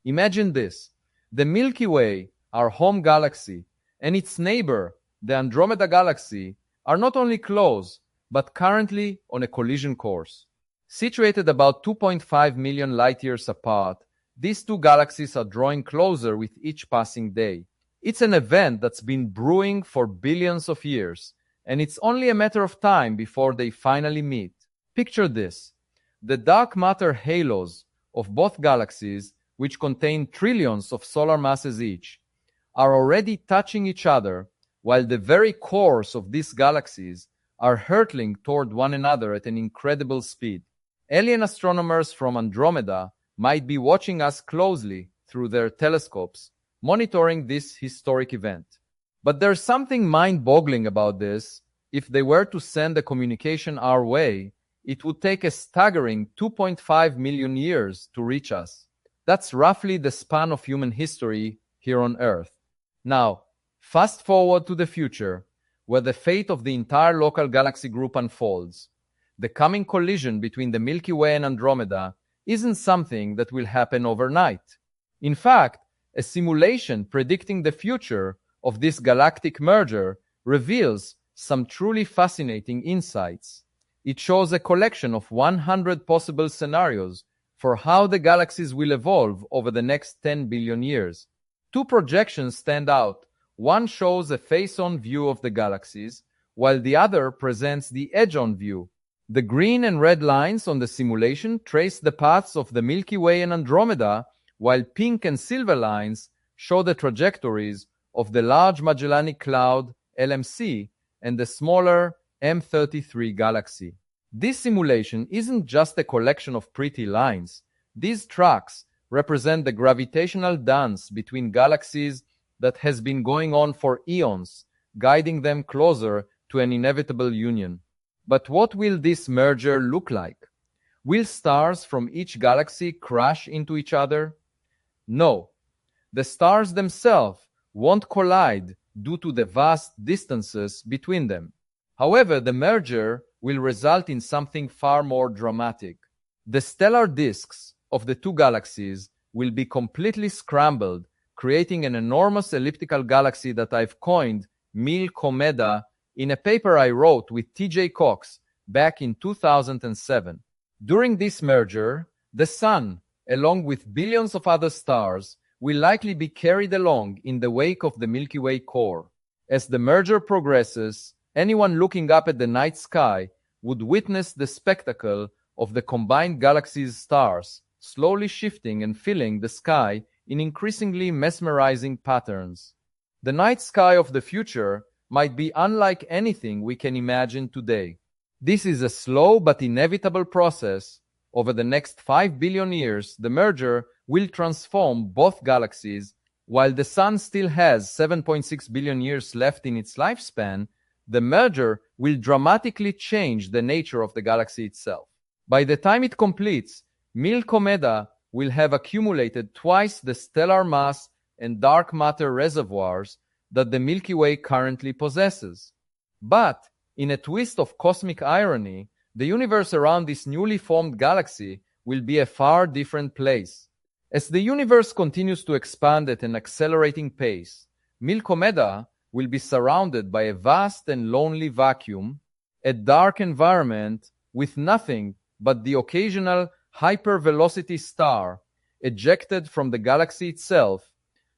Imagine this. The Milky Way, our home galaxy, and its neighbor, the Andromeda galaxy, are not only close, but currently on a collision course. Situated about 2.5 million light-years apart, these two galaxies are drawing closer with each passing day. It's an event that's been brewing for billions of years, and it's only a matter of time before they finally meet. Picture this. The dark matter halos of both galaxies, which contain trillions of solar masses each, are already touching each other, while the very cores of these galaxies are hurtling toward one another at an incredible speed. Alien astronomers from Andromeda might be watching us closely through their telescopes, monitoring this historic event. But there's something mind-boggling about this. If they were to send a communication our way, it would take a staggering 2.5 million years to reach us. That's roughly the span of human history here on Earth. Now, fast forward to the future, where the fate of the entire local galaxy group unfolds. The coming collision between the Milky Way and Andromeda isn't something that will happen overnight. In fact, a simulation predicting the future of this galactic merger reveals some truly fascinating insights. It shows a collection of 100 possible scenarios for how the galaxies will evolve over the next 10 billion years. Two projections stand out. One shows a face-on view of the galaxies, while the other presents the edge-on view. The green and red lines on the simulation trace the paths of the Milky Way and Andromeda, while pink and silver lines show the trajectories of the Large Magellanic Cloud, LMC, and the smaller M33 galaxy. This simulation isn't just a collection of pretty lines. These tracks represent the gravitational dance between galaxies that has been going on for eons, guiding them closer to an inevitable union. But what will this merger look like? Will stars from each galaxy crash into each other? No. The stars themselves won't collide due to the vast distances between them. However, the merger will result in something far more dramatic. The stellar disks of the two galaxies will be completely scrambled, creating an enormous elliptical galaxy that I've coined Milkomeda in a paper I wrote with T.J. Cox back in 2007. During this merger, the Sun, along with billions of other stars, will likely be carried along in the wake of the Milky Way core. As the merger progresses, anyone looking up at the night sky would witness the spectacle of the combined galaxy's stars slowly shifting and filling the sky in increasingly mesmerizing patterns. The night sky of the future might be unlike anything we can imagine today. This is a slow but inevitable process. Over the next 5 billion years, the merger will transform both galaxies. While the Sun still has 7.6 billion years left in its lifespan, the merger will dramatically change the nature of the galaxy itself. By the time it completes, Milkomeda will have accumulated twice the stellar mass and dark matter reservoirs that the Milky Way currently possesses. But, in a twist of cosmic irony, the universe around this newly formed galaxy will be a far different place. As the universe continues to expand at an accelerating pace, Milkomeda will be surrounded by a vast and lonely vacuum, a dark environment with nothing but the occasional hypervelocity star ejected from the galaxy itself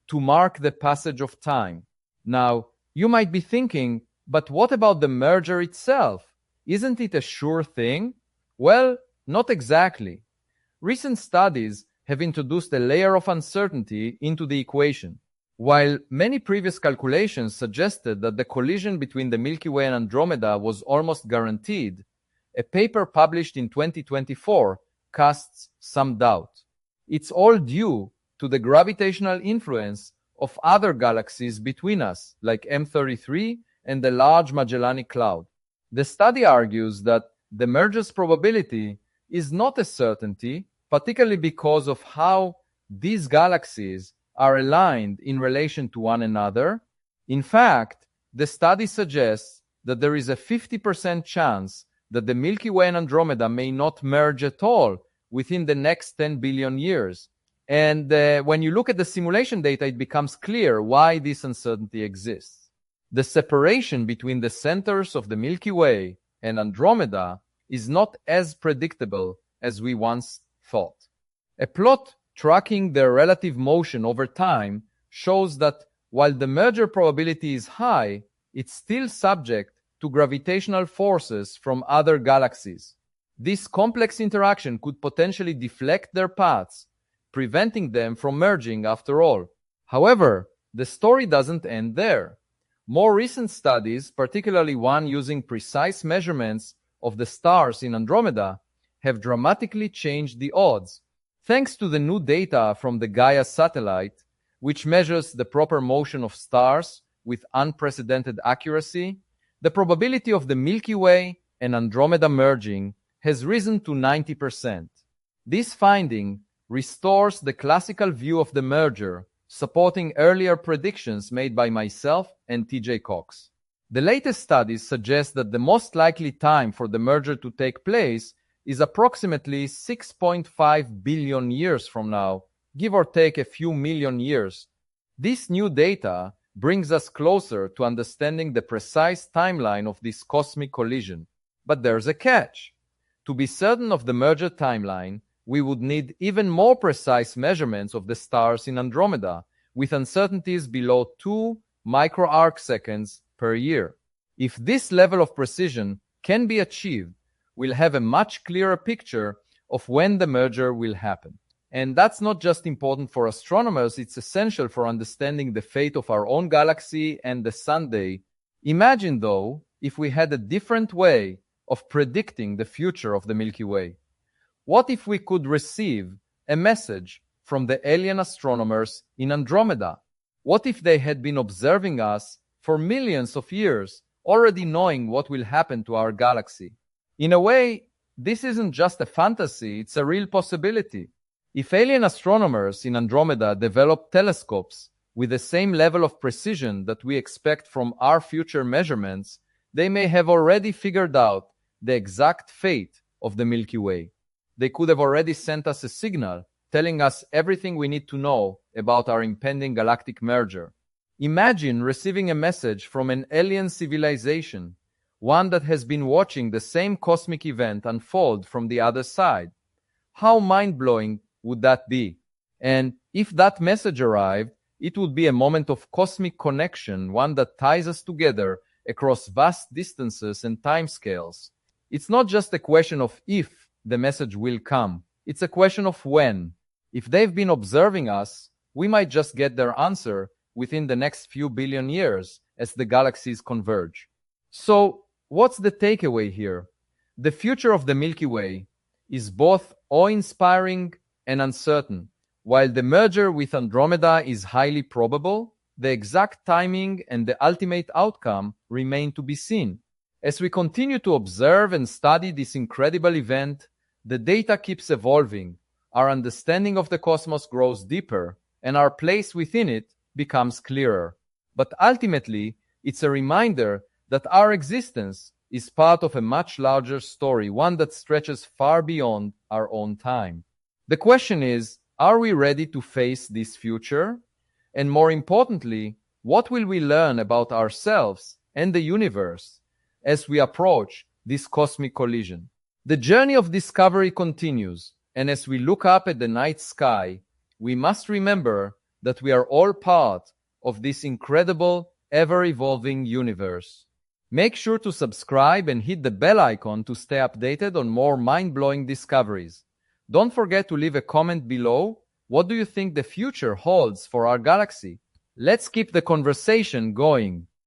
to mark the passage of time. Now, you might be thinking, but what about the merger itself? Isn't it a sure thing? Well, not exactly. Recent studies have introduced a layer of uncertainty into the equation. While many previous calculations suggested that the collision between the Milky Way and Andromeda was almost guaranteed, a paper published in 2024 casts some doubt. It's all due to the gravitational influence of other galaxies between us, like M33 and the Large Magellanic Cloud. The study argues that the merger's probability is not a certainty, particularly because of how these galaxies are aligned in relation to one another. In fact, the study suggests that there is a 50% chance that the Milky Way and Andromeda may not merge at all within the next 10 billion years, And when you look at the simulation data, it becomes clear why this uncertainty exists. The separation between the centers of the Milky Way and Andromeda is not as predictable as we once thought. A plot tracking their relative motion over time shows that while the merger probability is high, it's still subject to gravitational forces from other galaxies. This complex interaction could potentially deflect their paths, preventing them from merging after all. However, the story doesn't end there. More recent studies, particularly one using precise measurements of the stars in Andromeda, have dramatically changed the odds. Thanks to the new data from the Gaia satellite, which measures the proper motion of stars with unprecedented accuracy, the probability of the Milky Way and Andromeda merging has risen to 90%. This finding restores the classical view of the merger, supporting earlier predictions made by myself and TJ Cox. The latest studies suggest that the most likely time for the merger to take place is approximately 6.5 billion years from now, give or take a few million years. This new data brings us closer to understanding the precise timeline of this cosmic collision. But there's a catch. To be certain of the merger timeline, we would need even more precise measurements of the stars in Andromeda, with uncertainties below 2 microarcseconds per year. If this level of precision can be achieved, we'll have a much clearer picture of when the merger will happen. And that's not just important for astronomers, it's essential for understanding the fate of our own galaxy and the Sunday. Imagine, though, if we had a different way of predicting the future of the Milky Way. What if we could receive a message from the alien astronomers in Andromeda? What if they had been observing us for millions of years, already knowing what will happen to our galaxy? In a way, this isn't just a fantasy, it's a real possibility. If alien astronomers in Andromeda develop telescopes with the same level of precision that we expect from our future measurements, they may have already figured out the exact fate of the Milky Way. They could have already sent us a signal telling us everything we need to know about our impending galactic merger. Imagine receiving a message from an alien civilization, one that has been watching the same cosmic event unfold from the other side. How mind-blowing would that be? And if that message arrived, it would be a moment of cosmic connection, one that ties us together across vast distances and timescales. It's not just a question of if the message will come. It's a question of when. If they've been observing us, we might just get their answer within the next few billion years as the galaxies converge. So, what's the takeaway here? The future of the Milky Way is both awe-inspiring and uncertain. While the merger with Andromeda is highly probable, the exact timing and the ultimate outcome remain to be seen. As we continue to observe and study this incredible event, the data keeps evolving, our understanding of the cosmos grows deeper, and our place within it becomes clearer. But ultimately, it's a reminder that our existence is part of a much larger story, one that stretches far beyond our own time. The question is, are we ready to face this future? And more importantly, what will we learn about ourselves and the universe as we approach this cosmic collision? The journey of discovery continues, and as we look up at the night sky, we must remember that we are all part of this incredible, ever-evolving universe. Make sure to subscribe and hit the bell icon to stay updated on more mind-blowing discoveries. Don't forget to leave a comment below. What do you think the future holds for our galaxy? Let's keep the conversation going.